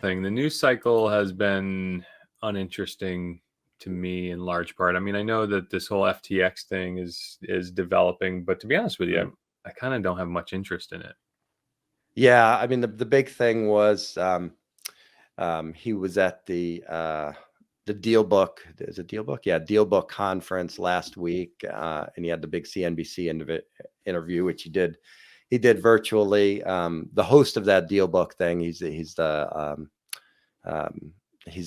nothing. The news cycle has been uninteresting to me in large part. I mean, I know that this whole FTX thing is developing, but to be honest with you, I kind of don't have much interest in it. Yeah, I mean the big thing was he was at the Deal Book. Is it Deal Book? Yeah, Deal Book conference last week, and he had the big CNBC interview, which he did virtually. The host of that Deal Book thing, he's the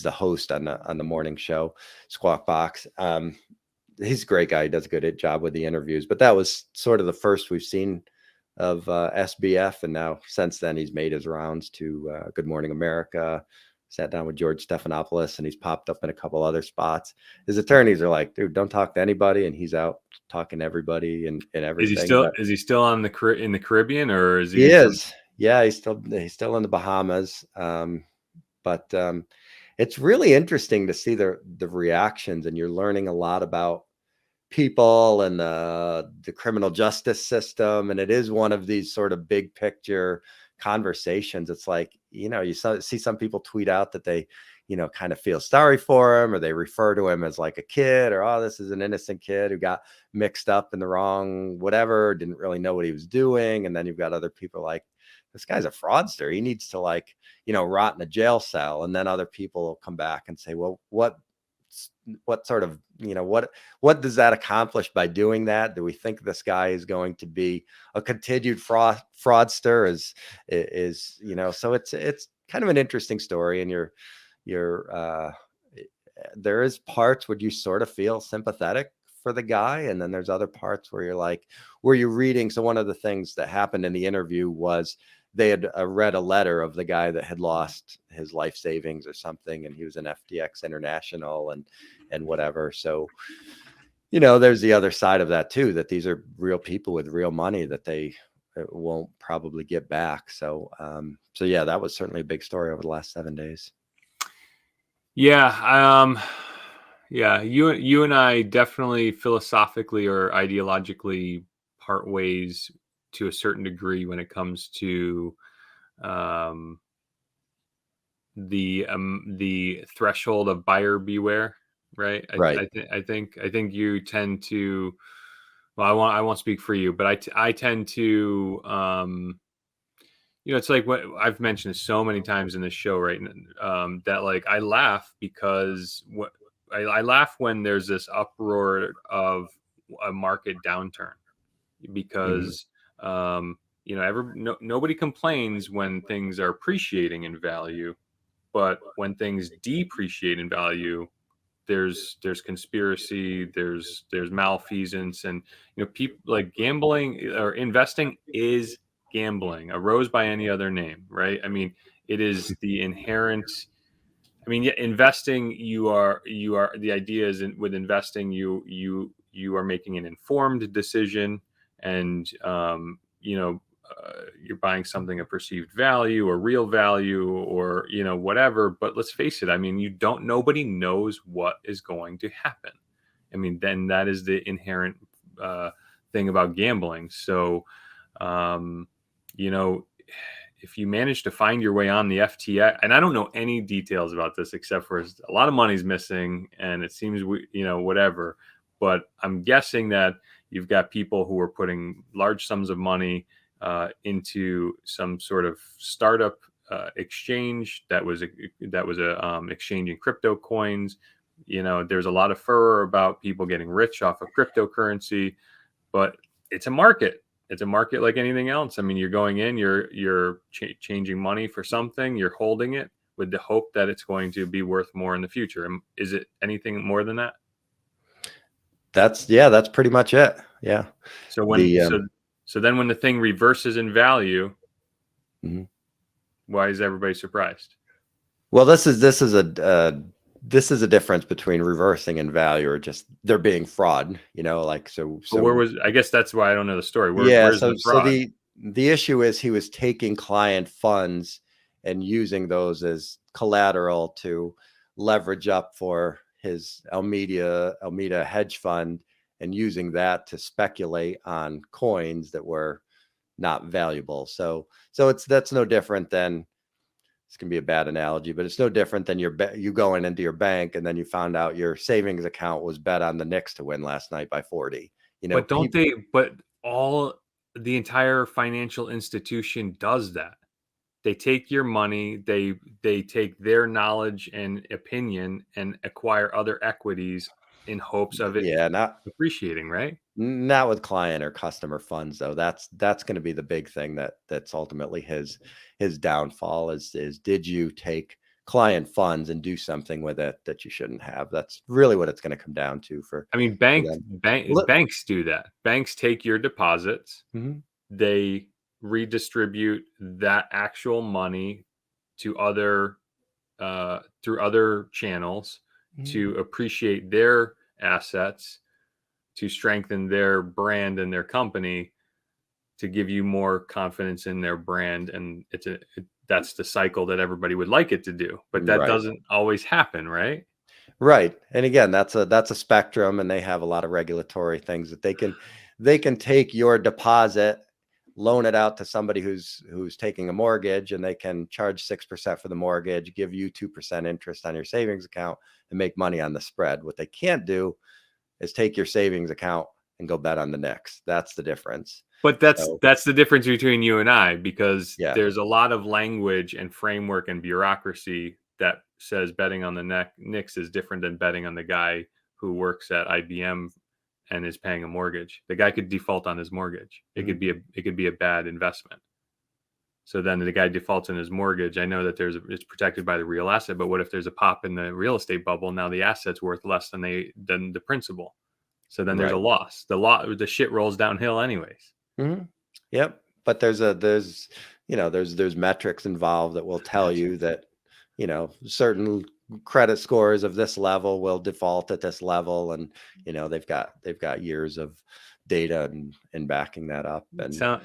host on the morning show, Squawk Box. He's a great guy. He does a good job with the interviews. But that was sort of the first we've seen of SBF, and now since then he's made his rounds to Good Morning America. Sat down with George Stephanopoulos, and he's popped up in a couple other spots. His attorneys are like, dude, don't talk to anybody, and he's out talking to everybody and everything. Is he still in the Caribbean, or is he? He is. Yeah, he's still in the Bahamas. But it's really interesting to see the reactions, and you're learning a lot about people and the criminal justice system. And it is one of these sort of big picture conversations. It's like, you see some people tweet out that they, kind of feel sorry for him, or they refer to him as like a kid, or, oh, this is an innocent kid who got mixed up in the wrong, whatever, didn't really know what he was doing. And then you've got other people like, this guy's a fraudster. He needs to rot in a jail cell. And then other people will come back and say, well, what sort of, what does that accomplish by doing that? Do we think this guy is going to be a continued fraudster? So it's kind of an interesting story. And there is parts where you sort of feel sympathetic for the guy. And then there's other parts where you're reading. So one of the things that happened in the interview was they had read a letter of the guy that had lost his life savings or something. And he was an FTX International and whatever. So, there's the other side of that too, that these are real people with real money that they won't probably get back. So yeah, that was certainly a big story over the last 7 days. Yeah. Yeah. You and I definitely philosophically or ideologically part ways to a certain degree when it comes to the threshold of buyer beware, right? Right. I think you tend to. Well, I won't speak for you, but I tend to. It's like what I've mentioned so many times in this show, right? That like I laugh because I laugh when there's this uproar of a market downturn because. Nobody complains when things are appreciating in value, but when things depreciate in value, there's conspiracy, there's malfeasance, and people like gambling or investing is gambling. A rose by any other name, right? I mean, it is the inherent. I mean, yeah, investing. You are. The idea is with investing, you are making an informed decision, and you're buying something of perceived value or real value or whatever. But let's face it. I mean, nobody knows what is going to happen. I mean, then that is the inherent thing about gambling. So, if you manage to find your way on the FTX, and I don't know any details about this except for a lot of money's missing, and it seems whatever. But I'm guessing that you've got people who are putting large sums of money into some sort of startup exchange that was exchanging crypto coins. There's a lot of furor about people getting rich off of cryptocurrency, but it's a market. It's a market like anything else. I mean, you're going in, you're changing money for something, you're holding it with the hope that it's going to be worth more in the future. And is it anything more than that? That's pretty much it. Yeah. So then when the thing reverses in value, why is everybody surprised? Well, this is a difference between reversing in value or just there being fraud, so where was, I guess that's why I don't know the story. Where's the fraud? So the issue is he was taking client funds and using those as collateral to leverage up for his Alameda hedge fund and using that to speculate on coins that were not valuable. So that's no different than This can be a bad analogy, but it's no different than you going into your bank and then you found out your savings account was bet on the Knicks to win last night by 40. But don't they? But the entire financial institution does that. They take your money, they take their knowledge and opinion and acquire other equities in hopes of it Yeah, appreciating, right? not with client or customer funds though. That's going to be the big thing that's ultimately his downfall is did you take client funds and do something with it that you shouldn't have? That's really what it's going to come down to for I mean, them. banks do that. Banks take your deposits, Mhm. they redistribute that actual money to other through other channels Mhm. to appreciate their assets, to strengthen their brand and their company, to give you more confidence in their brand. And that's the cycle that everybody would like it to do, but that Right. doesn't always happen, right? Right. And again, that's a spectrum and they have a lot of regulatory things that they can take your deposit, loan it out to somebody who's taking a mortgage and they can charge 6% for the mortgage, give you 2% interest on your savings account and make money on the spread. What they can't do is take your savings account and go bet on the Knicks. That's the difference. But So, that's the difference between you and I, because yeah. there's a lot of language and framework and bureaucracy that says betting on the Knicks is different than betting on the guy who works at IBM and is paying a mortgage. The guy could default on his mortgage. Mhm. It could be a bad investment. So then the guy defaults in his mortgage. I know that it's protected by the real asset, but what if there's a pop in the real estate bubble? Now the asset's worth less than the principal. So then there's a Right. loss. The shit rolls downhill anyways. Mhm. Yep. But there's metrics involved that will tell you that, certain credit scores of this level will default at this level. And, they've got years of data and backing that up. And So um,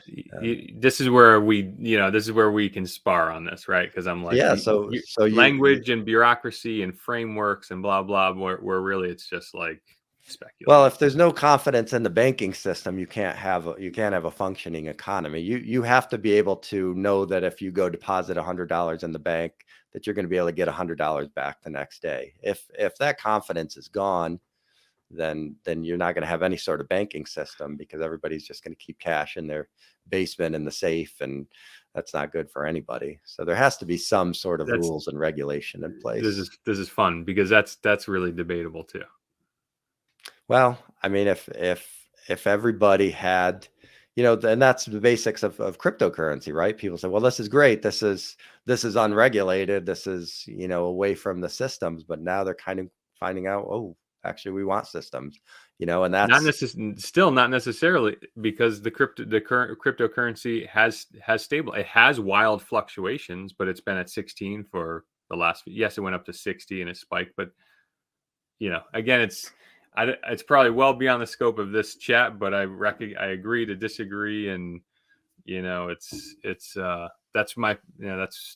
this is where this is where we can spar on this, right? Because I'm like, yeah, so language and bureaucracy and frameworks and blah blah, where really it's just like well, speculation. if there's no confidence in the banking system, you can't have a functioning economy. You have to be able to know that if you go deposit $100 in the bank, that you're going to be able to get $100 back the next day. If that confidence is gone, then you're not going to have any sort of banking system because everybody's just going to keep cash in their basement in the safe, and that's not good for anybody. So there has to be some sort of That's rules and regulation in place. this is fun because that's really debatable too. Well, I mean, if everybody had, and that's the basics of cryptocurrency, right? People say, well, this is great. This is unregulated. This is, away from the systems. But now they're kind of finding out, oh, actually, we want systems, and that's Still not necessarily, because the current cryptocurrency has stable. It has wild fluctuations, but it's been at 16 for the last. Yes, it went up to 60 and it spiked, but again, it's probably well beyond the scope of this chat. But I agree to disagree, and that's my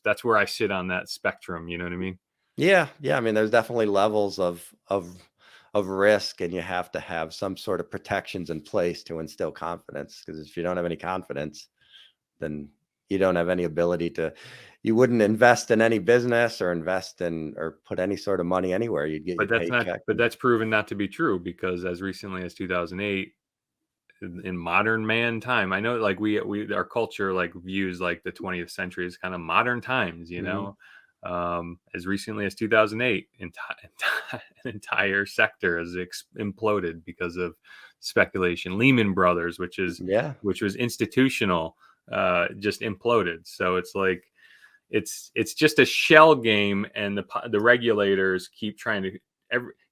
that's where I sit on that spectrum. You know what I mean? yeah. I mean, there's definitely levels of risk, and you have to have some sort of protections in place to instill confidence. Because if you don't have any confidence, then you don't have any ability you wouldn't invest in any business or invest in or put any sort of money anywhere. You'd get your paycheck. But that's proven not to be true, because as recently as 2008, in modern man time, I know, like, our culture like views like the 20th century as kind of modern times, Mhm. as recently as 2008, an entire sector has imploded because of speculation. Lehman Brothers, Yeah. which was institutional, just imploded. So it's like it's just a shell game, and the regulators keep trying to.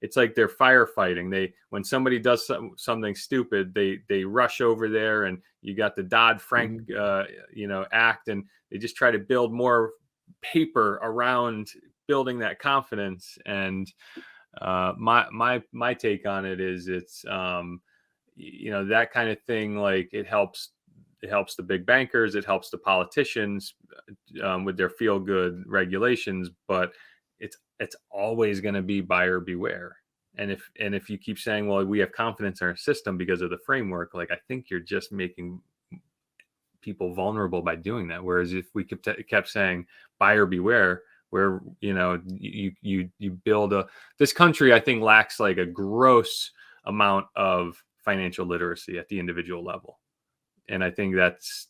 It's like they're firefighting. When somebody does something stupid, they rush over there, and you got the Dodd-Frank Mhm. act, and they just try to build more paper around building that confidence. And my take on it is it's that kind of thing. Like, it helps the big bankers, it helps the politicians, with their feel good regulations, but it's always going to be buyer beware. And if you keep saying, well, we have confidence in our system because of the framework, like, I think you're just making people vulnerable by doing that. Whereas if we kept saying buyer beware, where you build this country, I think, lacks like a gross amount of financial literacy at the individual level, and I think that's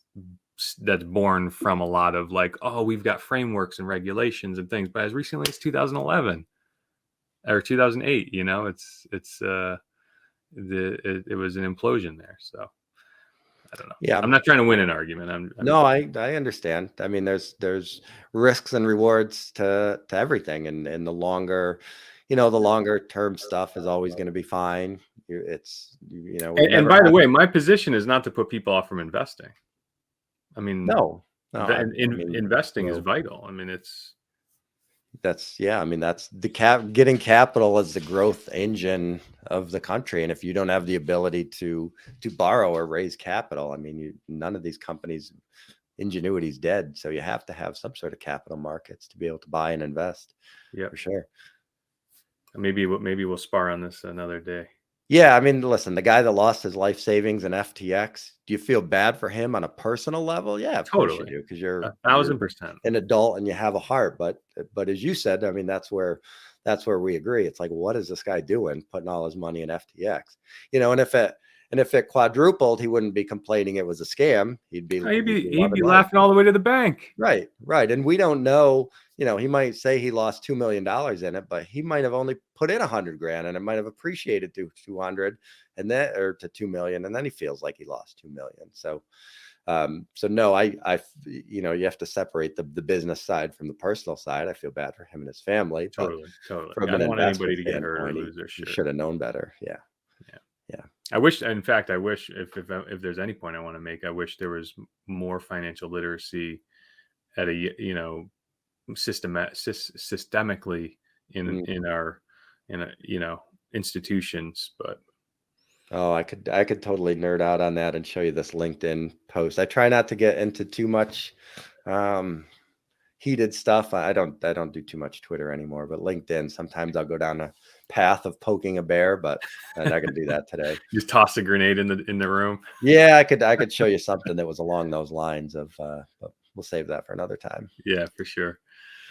born from a lot of like, oh, we've got frameworks and regulations and things, but as recently as 2011 or 2008, it was an implosion there. So I don't know. Yeah, I'm not trying to win an argument. no, I understand. I mean, there's risks and rewards to everything, and the longer, the longer term stuff is always going to be fine. We've And never by the had. way, my position is not to put people off from investing. I mean, No, I mean, investing is vital. I mean, that's the getting capital is the growth engine of the country, and if you don't have the ability to borrow or raise capital, I mean, none of these companies' ingenuity is dead. So you have to have some sort of capital markets to be able to buy and invest. yeah, For sure. maybe we'll spar on this another day. Yeah, I mean, listen, the guy that lost his life savings in FTX, do you feel bad for him on a personal level? Yeah, of course you do, because you're 1,000%. an adult and you have a heart. But as you said, I mean, that's where we agree. It's like, what is this guy doing, putting all his money in FTX? And if it quadrupled, he wouldn't be complaining it was a scam. He'd be laughing all the way to the bank. Right. And we don't know. He might say he lost $2 million in it, but he might have only put in $100,000, and it might have appreciated to 200 and then, or to 2 million, and then he feels like he lost 2 million. So, no, you have to separate the business side from the personal side. I feel bad for him and his family. Totally. From I an don't want anybody investment to get hurt or standpoint, lose their shit. He should have known better. Yeah. I wish if there's any point I want to make, I wish there was more financial literacy at a systemically in our institutions. But I could totally nerd out on that and show you this LinkedIn post. I try not to get into too much heated stuff. I don't do too much Twitter anymore, but LinkedIn, sometimes I'll go down a path of poking a bear, but I'm not going to do that today. Just toss a grenade in the room. Yeah, I could show you something that was along those lines of, but we'll save that for another time. Yeah, for sure.